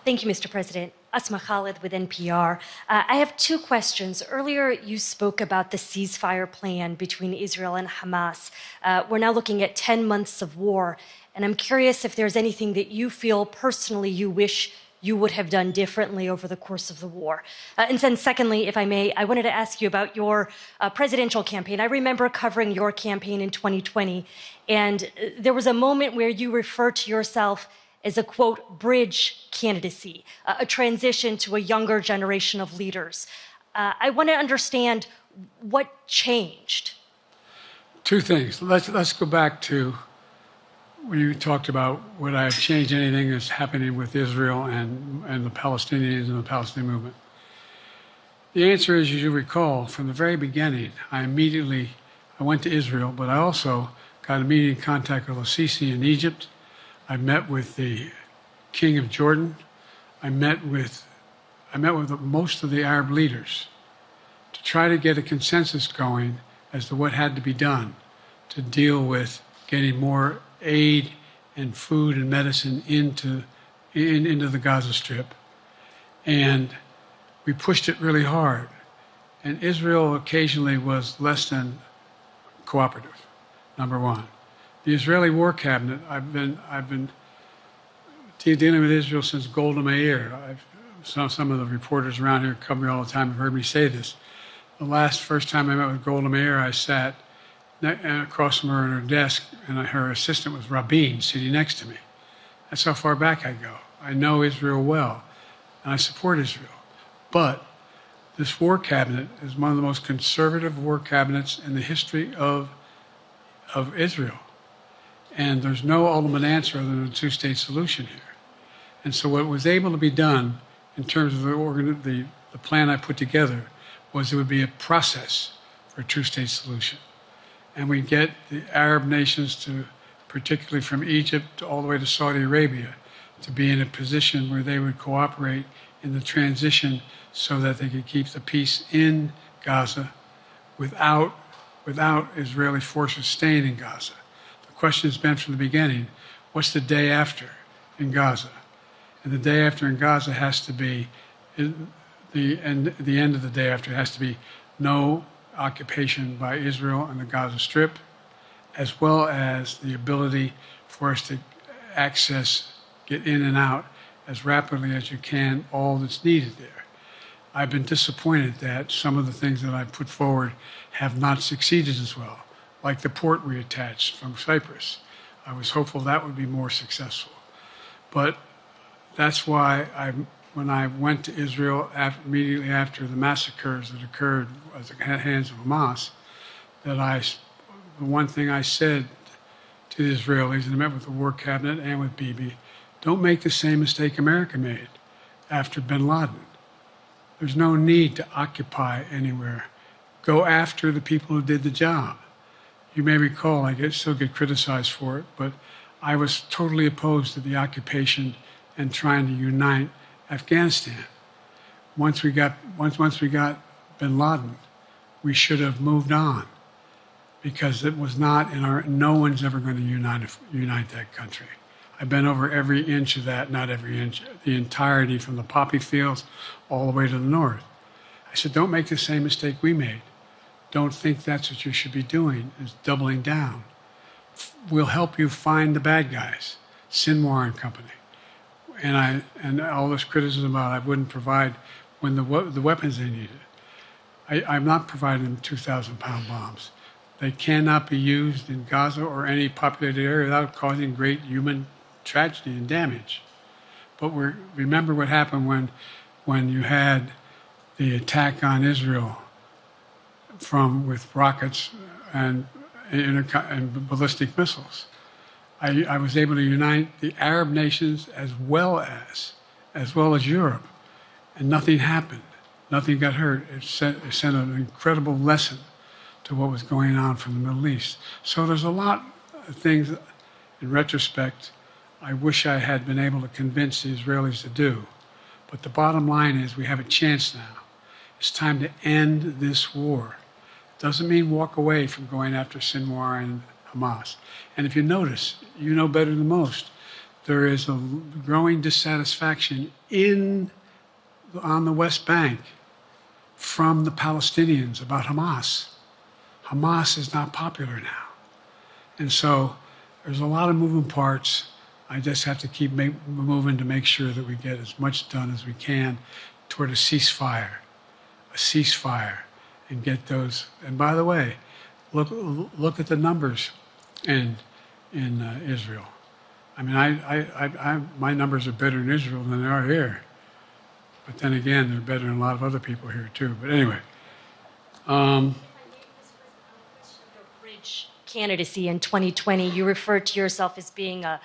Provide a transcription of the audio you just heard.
Thank you, Mr. President. Asma Khalid with NPR. I have two questions. Earlier, you spoke about the ceasefire plan between Israel and Hamas. We're now looking at 10 months of war, and I'm curious if there's anything that you feel personally you wish you would have done differently over the course of the war. And then secondly, if I may, I wanted to ask you about your presidential campaign. I remember covering your campaign in 2020, and there was a moment where you referred to yourself as a, quote, bridge candidacy, a transition to a younger generation of leaders. I want to understand what changed. Two things. Let's go back to when you talked about would I have changed anything that's happening with Israel and the Palestinians and the Palestinian movement. The answer is, as you recall, from the very beginning, I went to Israel, but I also got immediate contact with al-Sisi in Egypt. I met with the King of Jordan. I met with most of the Arab leaders to try to get a consensus going as to what had to be done to deal with getting more aid and food and medicine into the Gaza Strip. And we pushed it really hard. And Israel occasionally was less than cooperative, number one. The Israeli War Cabinet, I've been dealing with Israel since Golda Meir. Some of the reporters around here come me all the time have heard me say this. The first time I met with Golda Meir, I sat across from her at her desk, and her assistant was Rabin sitting next to me. That's how far back I go. I know Israel well, and I support Israel. But this war cabinet is one of the most conservative war cabinets in the history of Israel. And there's no ultimate answer other than a two-state solution here. And so what was able to be done in terms of the plan I put together was it would be a process for a two-state solution. And we get the Arab nations to, particularly from Egypt all the way to Saudi Arabia, to be in a position where they would cooperate in the transition so that they could keep the peace in Gaza without Israeli forces staying in Gaza. The question has been from the beginning, what's the day after in Gaza? And the day after in Gaza has to be, the end of the day after has to be no occupation by Israel on the Gaza Strip, as well as the ability for us to get in and out as rapidly as you can, all that's needed there. I've been disappointed that some of the things that I've put forward have not succeeded as well, like the port reattached from Cyprus. I was hopeful that would be more successful. But that's why when I went to Israel immediately after the massacres that occurred at the hands of Hamas, the one thing I said to the Israelis, and I met with the War Cabinet and with Bibi, don't make the same mistake America made after bin Laden. There's no need to occupy anywhere. Go after the people who did the job. You may recall, I still get criticized for it, but I was totally opposed to the occupation and trying to unite Afghanistan. Once we got bin Laden, we should have moved on, because it was not no one's ever going to unite that country. I've been over every inch of that, not every inch, the entirety from the poppy fields all the way to the north. I said, don't make the same mistake we made. Don't think that's what you should be doing, is doubling down. We'll help you find the bad guys, Sinwar and company. And all this criticism about I wouldn't provide when the weapons they needed. I'm not providing them 2,000-pound bombs. They cannot be used in Gaza or any populated area without causing great human tragedy and damage. But remember what happened when you had the attack on Israel with rockets and ballistic missiles. I was able to unite the Arab nations as well as Europe, and nothing happened. Nothing got hurt. It sent an incredible lesson to what was going on from the Middle East. So there's a lot of things, in retrospect, I wish I had been able to convince the Israelis to do. But the bottom line is we have a chance now. It's time to end this war. It doesn't mean walk away from going after Sinwar and Hamas. And if you notice, you know better than most, there is a growing dissatisfaction on the West Bank from the Palestinians about Hamas. Hamas is not popular now. And so there's a lot of moving parts. I just have to keep moving to make sure that we get as much done as we can toward a ceasefire, and get those. And by the way, look at the numbers in Israel. I mean, my numbers are better in Israel than they are here. But then again, they're better than a lot of other people here too. But anyway. Bridge candidacy in 2020, you referred to yourself as being a